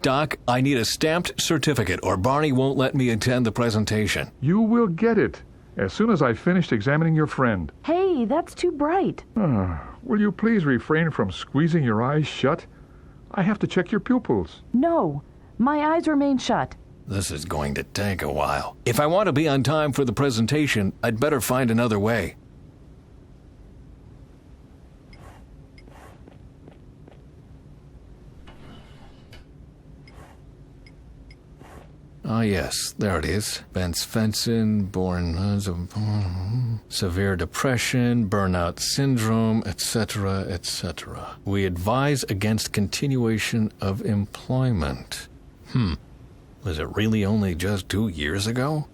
Doc, I need a stamped certificate or Barney won't let me attend the presentation. You will get it as soon as I've finished examining your friend. Hey, that's too bright. Will you please refrain from squeezing your eyes shut? I have to check your pupils. No, my eyes remain shut. This is going to take a while. If I want to be on time for the presentation, I'd better find another way. Ah, yes, there it is. Ben Svensson, born severe depression, burnout syndrome, etc., etc. We advise against continuation of employment. Was it really only just 2 years ago?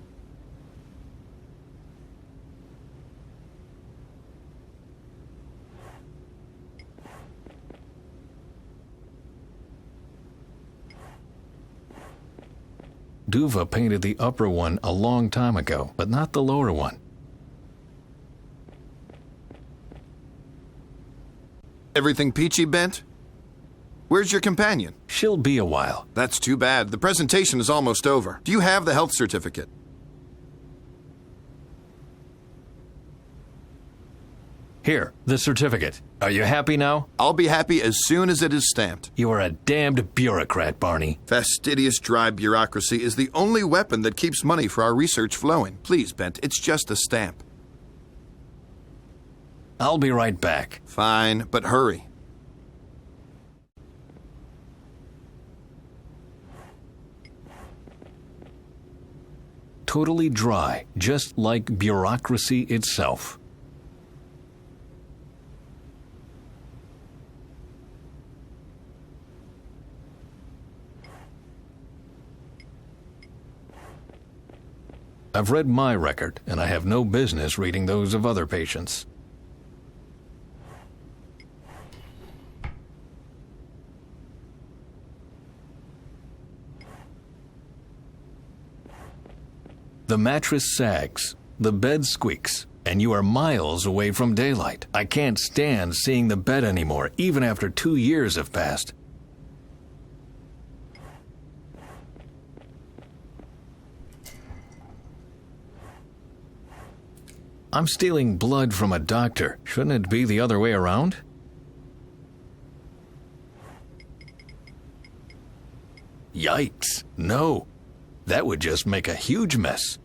Duva painted the upper one a long time ago, but not the lower one. Everything peachy, Bent? Where's your companion? She'll be a while. That's too bad. The presentation is almost over. Do you have the health certificate? Here, the certificate. Are you happy now? I'll be happy as soon as it is stamped. You are a damned bureaucrat, Barney. Fastidious, dry bureaucracy is the only weapon that keeps money for our research flowing. Please, Bent, it's just a stamp. I'll be right back. Fine, but hurry. Totally dry, just like bureaucracy itself. I've read my record, and I have no business reading those of other patients. The mattress sags, the bed squeaks, and you are miles away from daylight. I can't stand seeing the bed anymore, even after 2 years have passed. I'm stealing blood from a doctor. Shouldn't it be the other way around? Yikes, no. That would just make a huge mess.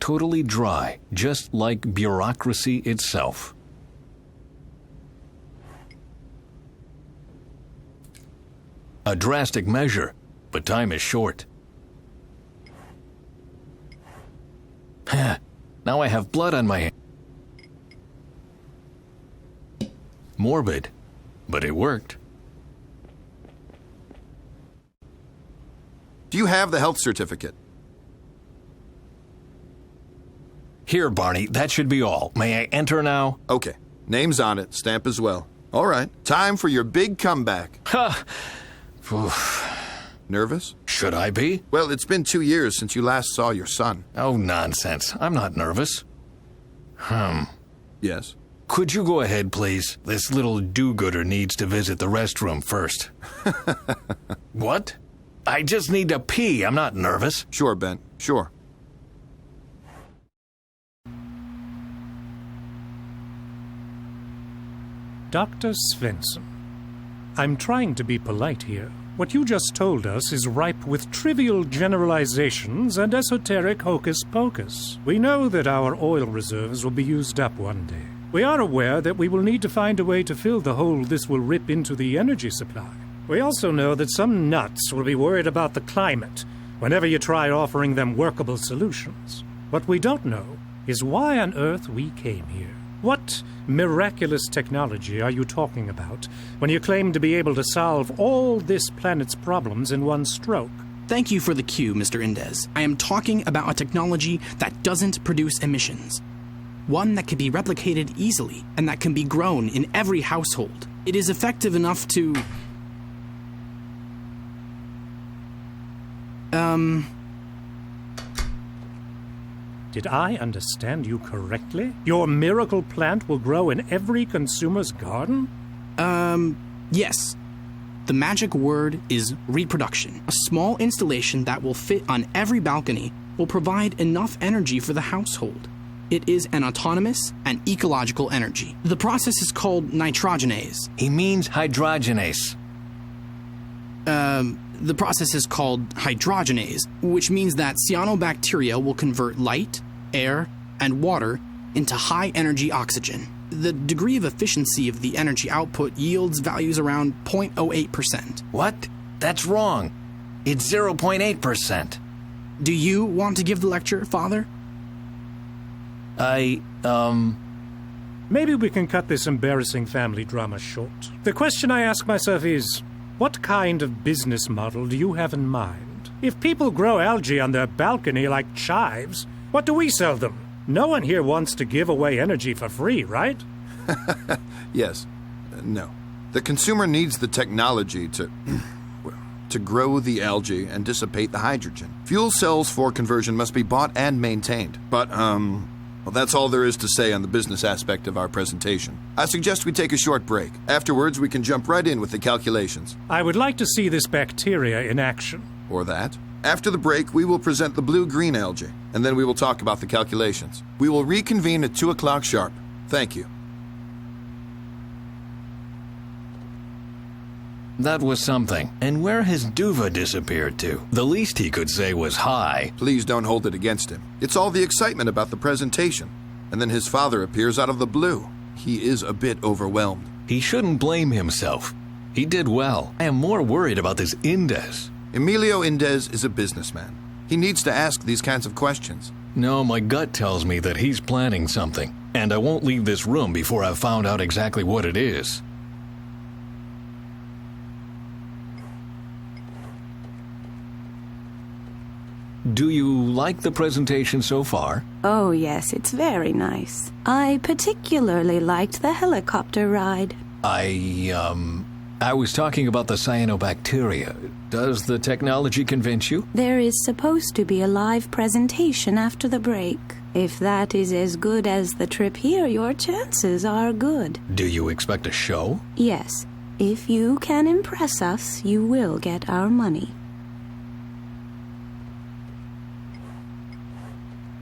Totally dry, just like bureaucracy itself. A drastic measure, but time is short. Now I have blood on my hand. Morbid, but it worked. Do you have the health certificate? Here, Barney, that should be all. May I enter now? Okay. Name's on it, stamp as well. All right. Time for your big comeback. Ha! Nervous? Should I be? Well, it's been 2 years since you last saw your son. Oh, nonsense. I'm not nervous. Yes? Could you go ahead, please? This little do-gooder needs to visit the restroom first. What? I just need to pee. I'm not nervous. Sure, Ben. Sure. Dr. Svensson, I'm trying to be polite here. What you just told us is ripe with trivial generalizations and esoteric hocus-pocus. We know that our oil reserves will be used up one day. We are aware that we will need to find a way to fill the hole this will rip into the energy supply. We also know that some nuts will be worried about the climate whenever you try offering them workable solutions. What we don't know is why on earth we came here. What miraculous technology are you talking about when you claim to be able to solve all this planet's problems in one stroke? Thank you for the cue, Mr. Indez. I am talking about a technology that doesn't produce emissions. one that can be replicated easily and that can be grown in every household. It is effective enough to... Did I understand you correctly? Your miracle plant will grow in every consumer's garden? Yes. The magic word is reproduction. A small installation that will fit on every balcony will provide enough energy for the household. It is an autonomous and ecological energy. The process is called nitrogenase. He means hydrogenase. The process is called hydrogenase, which means that cyanobacteria will convert light, air, and water into high-energy oxygen. The degree of efficiency of the energy output yields values around 0.08%. What? That's wrong. It's 0.8%. Do you want to give the lecture, Father? Maybe we can cut this embarrassing family drama short. The question I ask myself is, what kind of business model do you have in mind? If people grow algae on their balcony like chives, what do we sell them? No one here wants to give away energy for free, right? Yes. No. The consumer needs the technology to grow the algae and dissipate the hydrogen. Fuel cells for conversion must be bought and maintained. But, well, that's all there is to say on the business aspect of our presentation. I suggest we take a short break. Afterwards, we can jump right in with the calculations. I would like to see this bacteria in action. Or that. After the break, we will present the blue-green algae, and then we will talk about the calculations. We will reconvene at 2 o'clock sharp. Thank you. That was something. And where has Duva disappeared to? The least he could say was hi. Please don't hold it against him. It's all the excitement about the presentation. And then his father appears out of the blue. He is a bit overwhelmed. He shouldn't blame himself. He did well. I am more worried about this Indes. Emilio Indes is a businessman. He needs to ask these kinds of questions. No, my gut tells me that he's planning something. And I won't leave this room before I've found out exactly what it is. Do you like the presentation so far? Oh, yes, it's very nice. I particularly liked the helicopter ride. I was talking about the cyanobacteria. Does the technology convince you? There is supposed to be a live presentation after the break. If that is as good as the trip here, your chances are good. Do you expect a show? Yes. If you can impress us, you will get our money.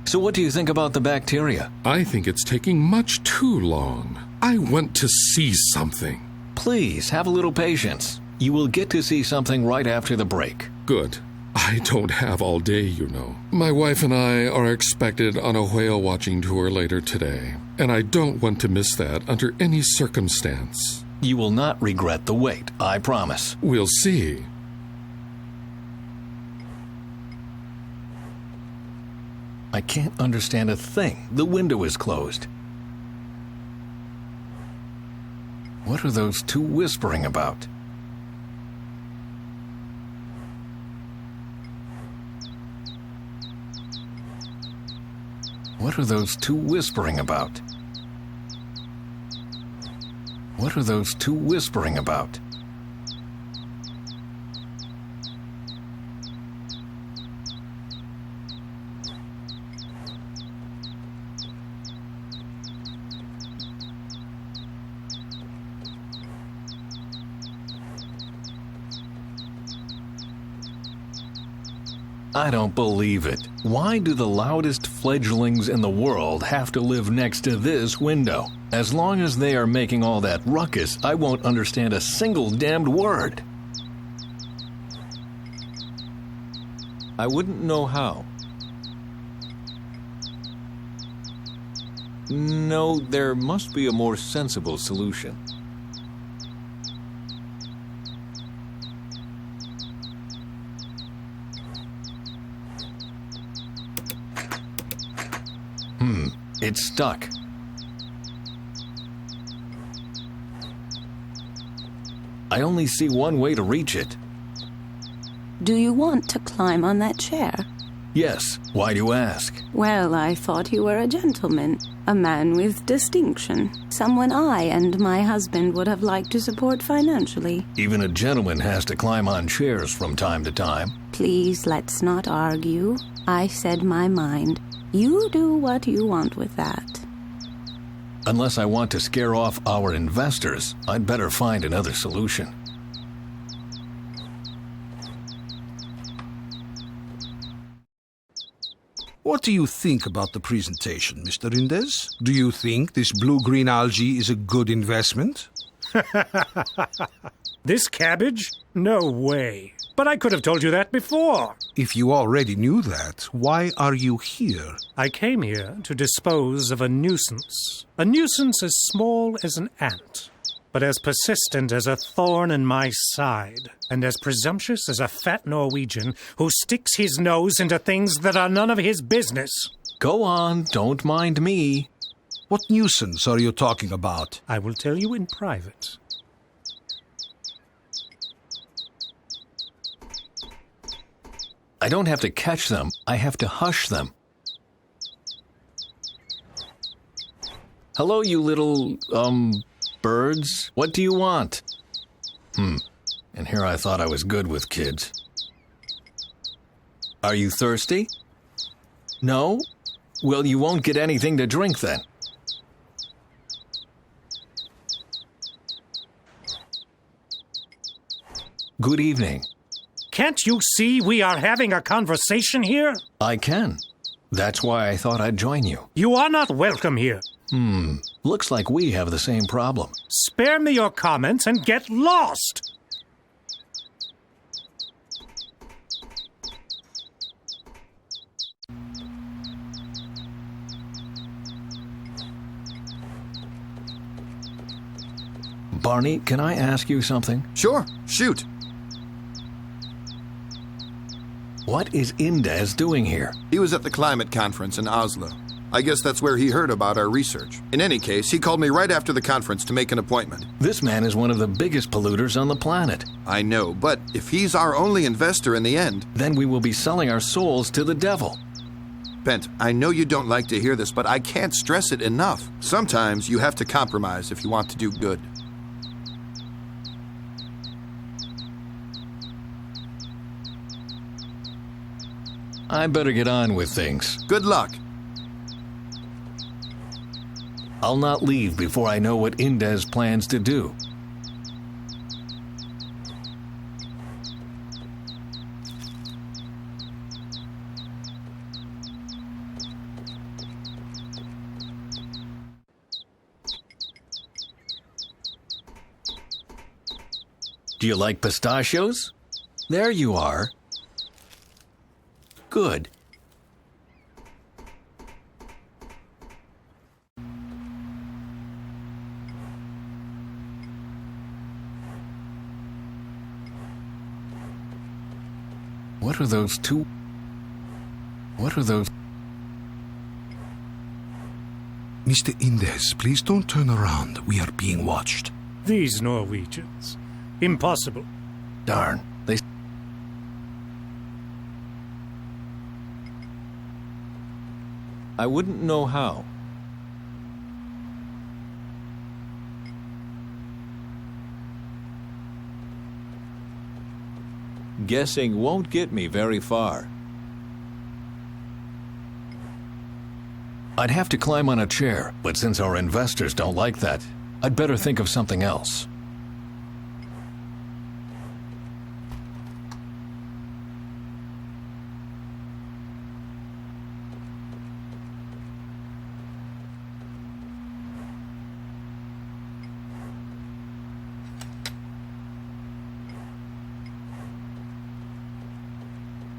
So what do you think about the bacteria? I think it's taking much too long. I want to see something. Please, have a little patience. You will get to see something right after the break. Good. I don't have all day, you know. My wife and I are expected on a whale watching tour later today, and I don't want to miss that under any circumstance. You will not regret the wait, I promise. We'll see. I can't understand a thing. The window is closed. What are those two whispering about? What are those two whispering about? What are those two whispering about? I don't believe it. Why do the loudest fledglings in the world have to live next to this window? As long as they are making all that ruckus, I won't understand a single damned word. I wouldn't know how. No, there must be a more sensible solution. It's stuck. I only see one way to reach it. Do you want to climb on that chair? Yes. Why do you ask? Well, I thought you were a gentleman, a man with distinction, someone I and my husband would have liked to support financially. Even a gentleman has to climb on chairs from time to time. Please, let's not argue. I said my mind. You do what you want with that. Unless I want to scare off our investors, I'd better find another solution. What do you think about the presentation, Mr. Indes? Do you think this blue-green algae is a good investment? This cabbage? No way. But I could have told you that before. If you already knew that, why are you here? I came here to dispose of a nuisance. A nuisance as small as an ant, but as persistent as a thorn in my side, and as presumptuous as a fat Norwegian who sticks his nose into things that are none of his business. Go on, don't mind me. What nuisance are you talking about? I will tell you in private. I don't have to catch them, I have to hush them. Hello, you little, birds. What do you want? And here I thought I was good with kids. Are you thirsty? No? Well, you won't get anything to drink then. Good evening. Can't you see we are having a conversation here? I can. That's why I thought I'd join you. You are not welcome here. Looks like we have the same problem. Spare me your comments and get lost. Barney, can I ask you something? Sure, shoot. What is Indes doing here? He was at the climate conference in Oslo. I guess that's where he heard about our research. In any case, he called me right after the conference to make an appointment. This man is one of the biggest polluters on the planet. I know, but if he's our only investor in the end... Then we will be selling our souls to the devil. Bent, I know you don't like to hear this, but I can't stress it enough. Sometimes you have to compromise if you want to do good. I better get on with things. Good luck. I'll not leave before I know what Indes plans to do. Do you like pistachios? There you are. Good. What are those two? What are those? Mr. Indes, please don't turn around. We are being watched. These Norwegians. Impossible. Darn, they... I wouldn't know how. Guessing won't get me very far. I'd have to climb on a chair, but since our investors don't like that, I'd better think of something else.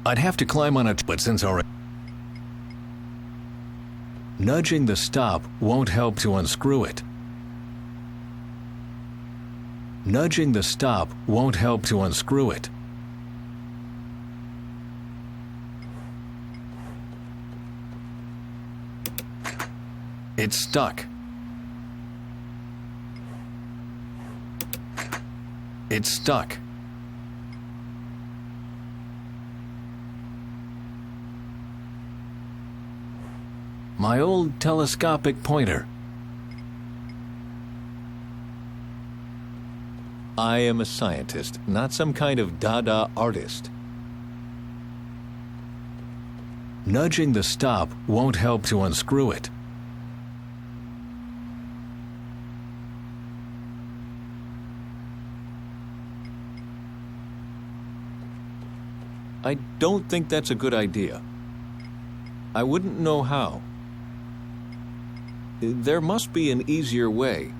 I'd have to climb on it, but since our... Nudging the stop won't help to unscrew it. Nudging the stop won't help to unscrew it. It's stuck. It's stuck. My old telescopic pointer. I am a scientist, not some kind of Dada artist. Nudging the stop won't help to unscrew it. I don't think that's a good idea. I wouldn't know how. There must be an easier way.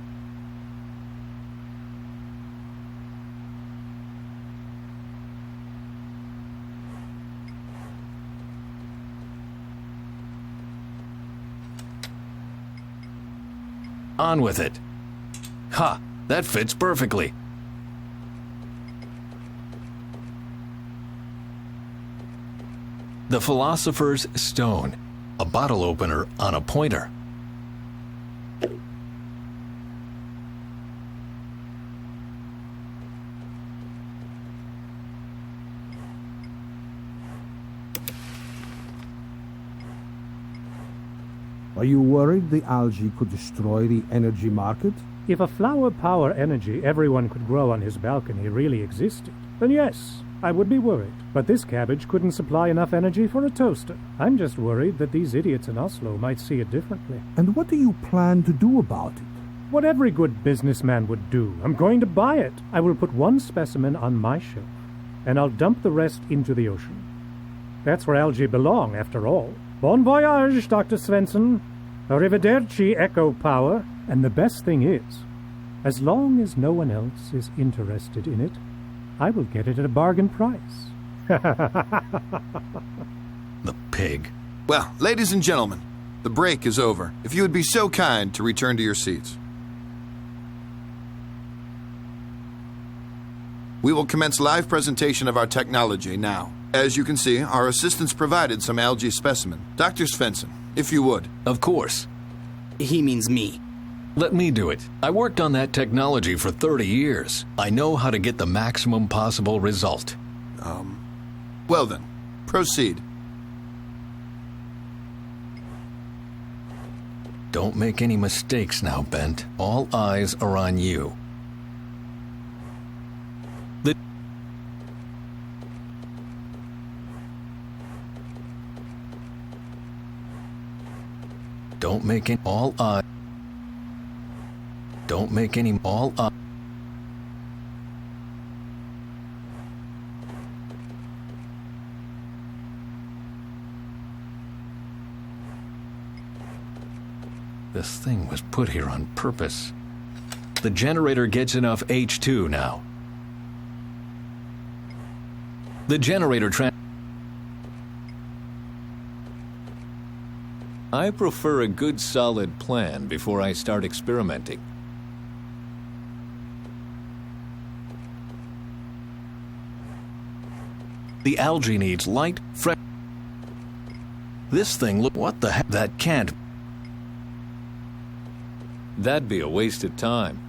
On with it. Ha! That fits perfectly. The Philosopher's Stone, a bottle opener on a pointer. Are you worried the algae could destroy the energy market? If a flower power energy everyone could grow on his balcony really existed, then yes, I would be worried. But this cabbage couldn't supply enough energy for a toaster. I'm just worried that these idiots in Oslo might see it differently. And what do you plan to do about it? What every good businessman would do. I'm going to buy it. I will put one specimen on my shelf, and I'll dump the rest into the ocean. That's where algae belong, after all. Bon voyage, Dr. Svensson. Arrivederci, Echo Power. And the best thing is, as long as no one else is interested in it, I will get it at a bargain price. The pig. Well, ladies and gentlemen, the break is over. If you would be so kind to return to your seats. We will commence live presentation of our technology now. As you can see, our assistants provided some algae specimen. Dr. Svensson, if you would. Of course. He means me. Let me do it. I worked on that technology for 30 years. I know how to get the maximum possible result. Well then, proceed. Don't make any mistakes now, Bent. All eyes are on you. Don't make any all eyes. Don't make any all eyes. This thing was put here on purpose. The generator gets enough H2 now. The generator I prefer a good solid plan before I start experimenting. The algae needs light, fresh. This thing, look, what the heck? That can't. That'd be a waste of time.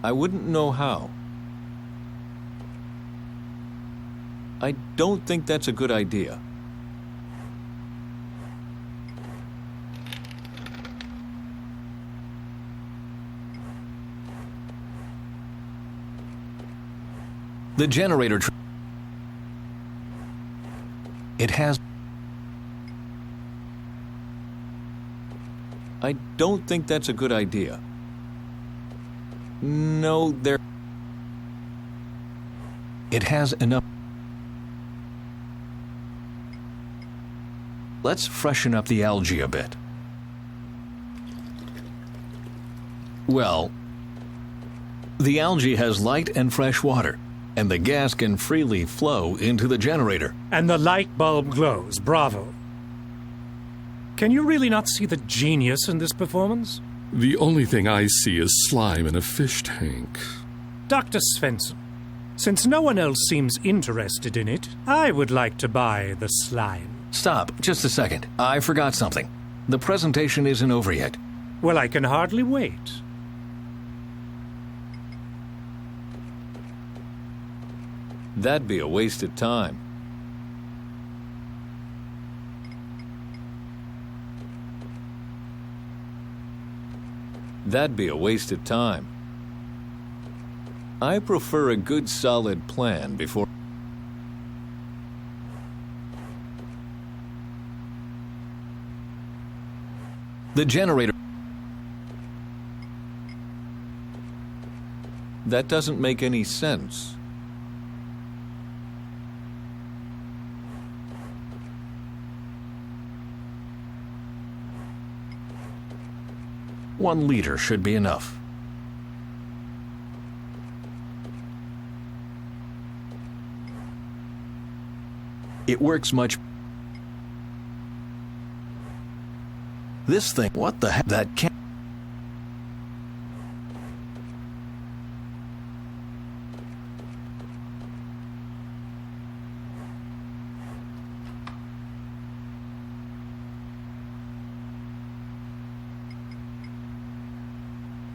I wouldn't know how. I don't think that's a good idea. The generator. It has. I don't think that's a good idea. No, there. It has enough. Let's freshen up the algae a bit. Well, the algae has light and fresh water, and the gas can freely flow into the generator. And the light bulb glows. Bravo. Can you really not see the genius in this performance? The only thing I see is slime in a fish tank. Dr. Svensson, since no one else seems interested in it, I would like to buy the slime. Stop, just a second. I forgot something. The presentation isn't over yet. Well, I can hardly wait. That'd be a waste of time. That'd be a waste of time. I prefer a good solid plan before... The generator... That doesn't make any sense. One liter should be enough. It works much... This thing, what the heck? That can't...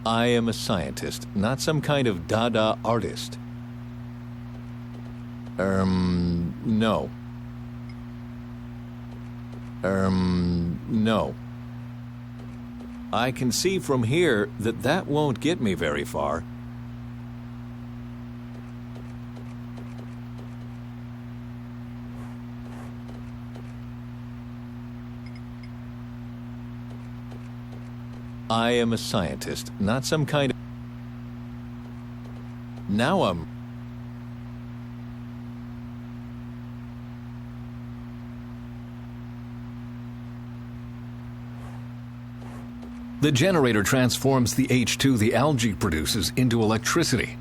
I am a scientist, not some kind of Dada artist. No. No. I can see from here that that won't get me very far. I am a scientist, not some kind of... Now I'm... The generator transforms the H2 the algae produces into electricity.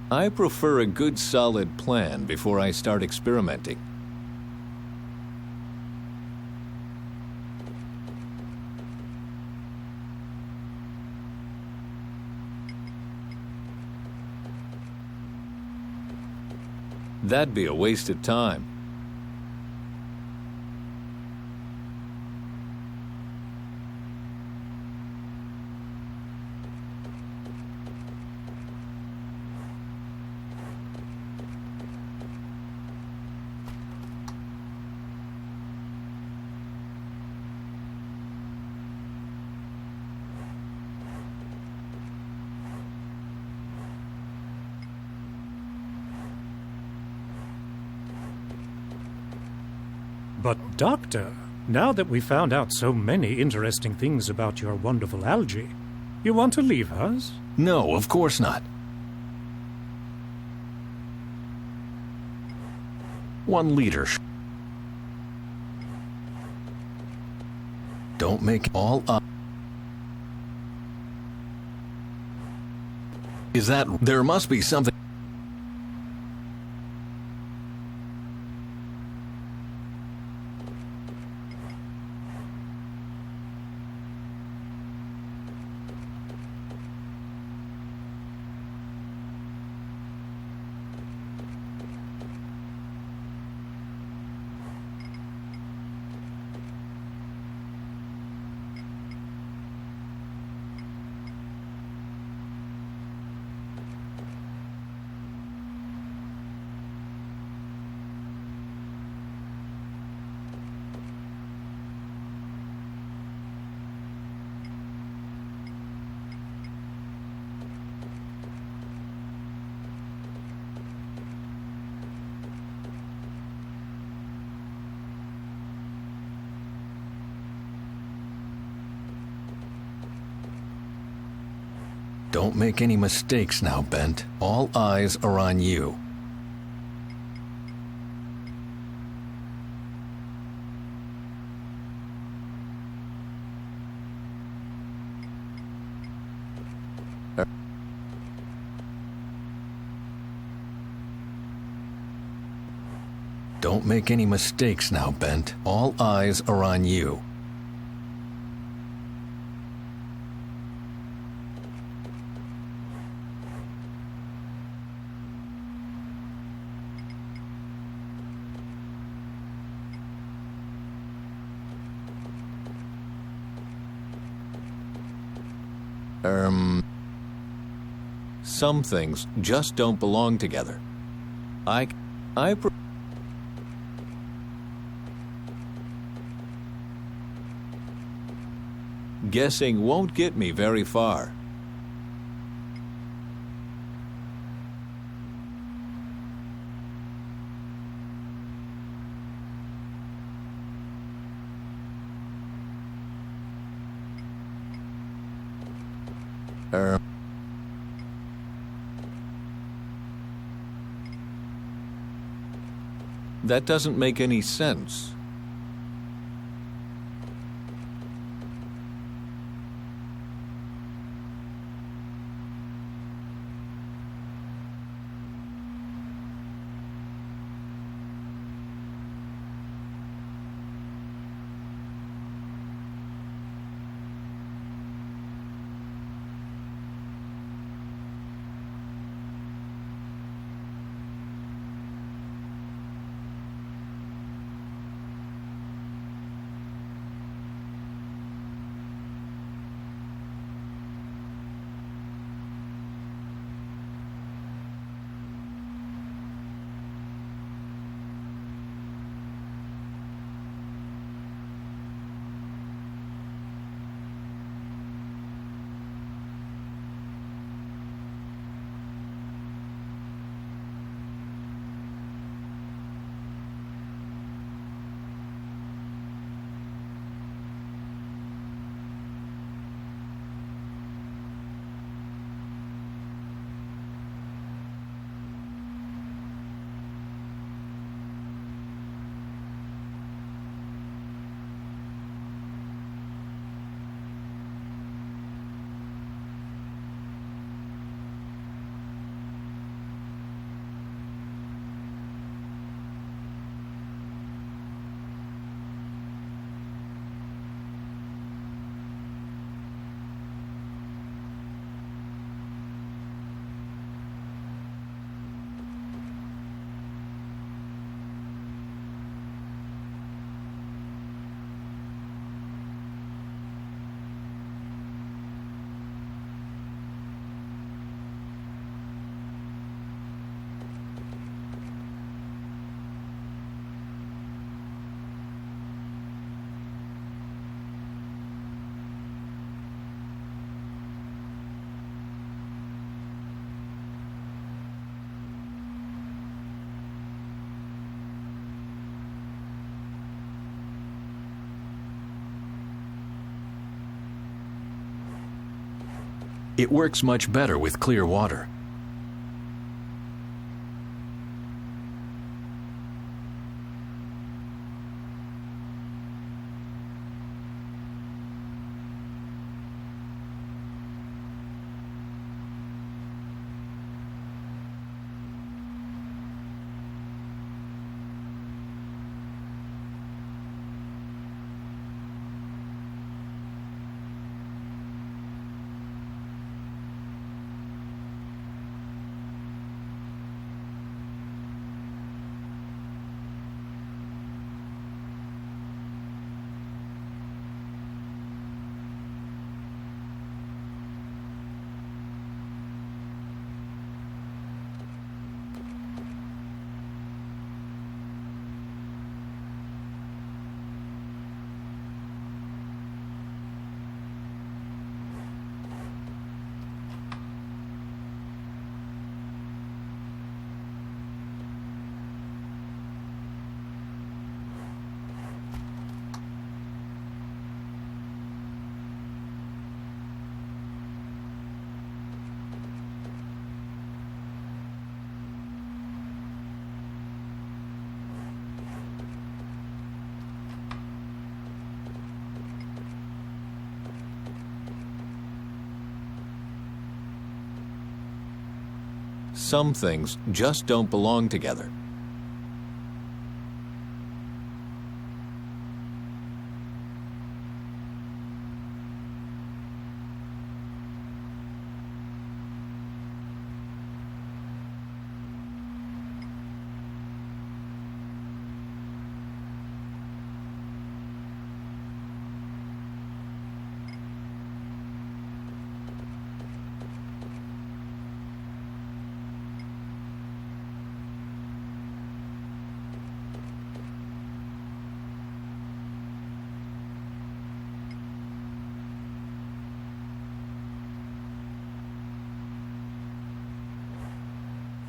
I prefer a good solid plan before I start experimenting. That'd be a waste of time. But, Doctor, now that we found out so many interesting things about your wonderful algae, you want to leave us? No, of course not. One liter. Don't make all up. Is that... There must be something... Don't make any mistakes now, Bent. All eyes are on you. Don't make any mistakes now, Bent. All eyes are on you. Some things just don't belong together. I Guessing won't get me very far. That doesn't make any sense. It works much better with clear water. Some things just don't belong together.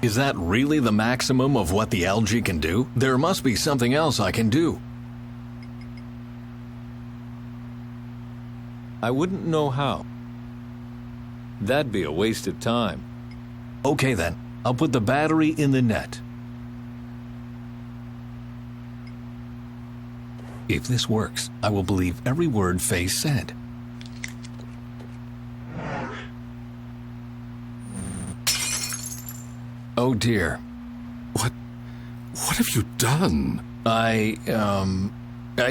Is that really the maximum of what the algae can do? There must be something else I can do. I wouldn't know how. That'd be a waste of time. Okay then, I'll put the battery in the net. If this works, I will believe every word Faye said. Oh dear. What have you done? I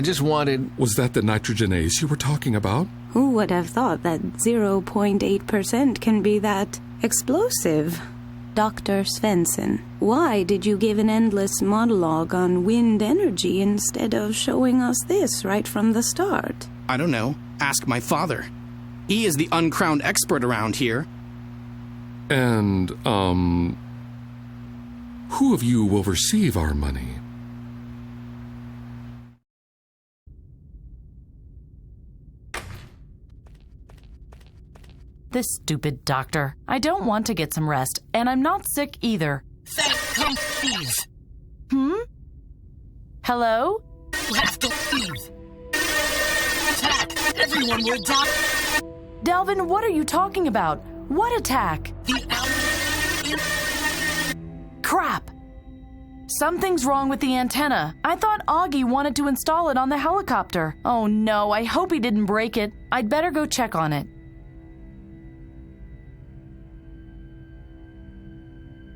just wanted... Was that the nitrogenase you were talking about? Who would have thought that 0.8% can be that explosive? Dr. Svensson, why did you give an endless monologue on wind energy instead of showing us this right from the start? I don't know. Ask my father. He is the uncrowned expert around here. And, who of you will receive our money? This stupid doctor. I don't want to get some rest, and I'm not sick either. Then come leave. Hello? You have to leave. Attack! Everyone will die. Delvin, what are you talking about? What attack? The algae. Crap! Something's wrong with the antenna. I thought Augie wanted to install it on the helicopter. Oh no, I hope he didn't break it. I'd better go check on it.